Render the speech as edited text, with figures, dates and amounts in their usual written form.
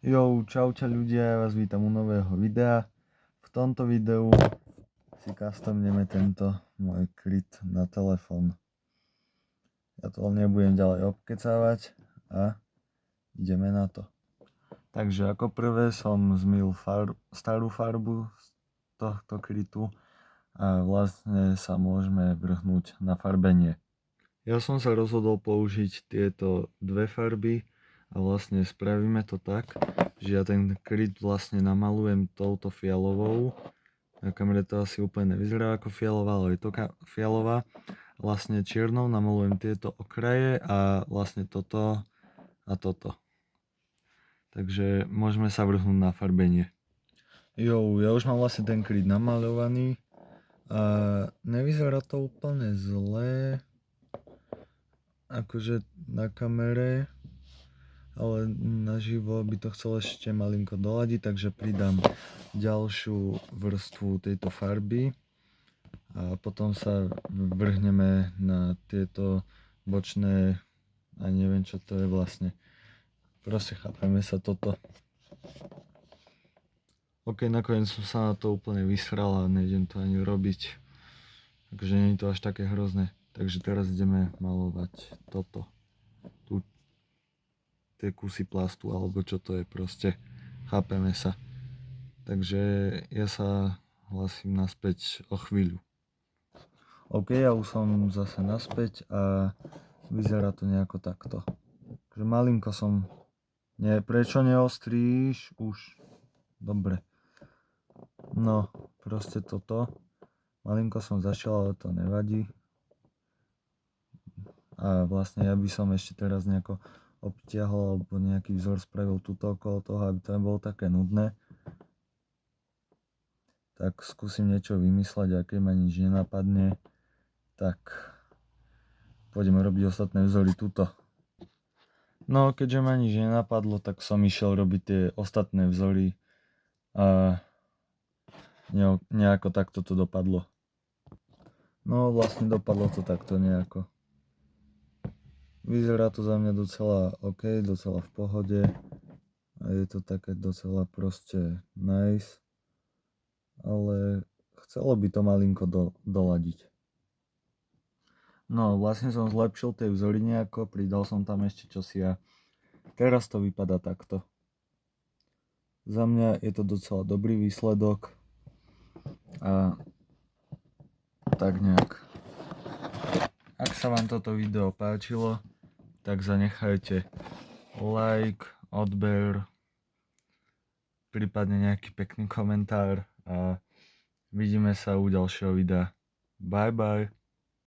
Čaute ľudia, ja vás vítam u nového videa. V tomto videu si customneme tento môj kryt na telefón. Ja to nebudem ďalej obkecávať a ideme na to. Takže ako prvé som zmyl starú farbu z tohto krytu a vlastne sa môžeme vrhnúť na farbenie. Ja som sa rozhodol použiť tieto dve farby a vlastne spravíme to tak, že ja ten kryt vlastne namalujem touto fialovou. Na kamere to asi úplne nevyzerá ako fialová, ale je to fialová. Vlastne čiernou namalujem tieto okraje a vlastne toto a toto. Takže môžeme sa vrhnúť na farbenie. Ja už mám vlastne ten kryt namalovaný a nevyzerá to úplne zle, akože na kamere, ale naživo by to chcelo ešte malinko doladiť, takže pridám ďalšiu vrstvu tejto farby a potom sa vrhneme na tieto bočné, a neviem čo to je vlastne, proste chápeme sa toto. Ok, nakoniec som sa na to úplne vysral a nejdem to ani robiť, takže nie je to až také hrozné. Takže teraz ideme malovať toto. Tie kusy plastu, alebo čo to je, proste chápeme sa. Takže ja sa hlasím naspäť o chvíľu. Ok, ja už som zase naspäť a vyzerá to nejako takto. Takže malinko som... Nie, prečo neostríš? Už. Dobre. No, proste toto. Malinko som začal, ale to nevadí. A vlastne ja by som ešte teraz nejako obtiahol alebo nejaký vzor spravil tuto okolo toho, aby to nebolo také nudné. Tak skúsim niečo vymysleť a keď ma nič nenapadne, tak pôjdeme robiť ostatné vzory tuto. No keďže ma nič nenapadlo, tak som išiel robiť tie ostatné vzory a nejako takto to dopadlo. No vlastne dopadlo to takto nejako. Vyzerá to za mňa docela ok, docela v pohode a je to také docela proste nice, ale chcelo by to malinko doladiť. No vlastne som zlepšil tie vzory nejako, pridal som tam ešte čosi a teraz to vypadá takto. Za mňa je to docela dobrý výsledok a tak nejak. Ak sa vám toto video páčilo, tak zanechajte like, odber, prípadne nejaký pekný komentár a vidíme sa u ďalšieho videa. Bye bye.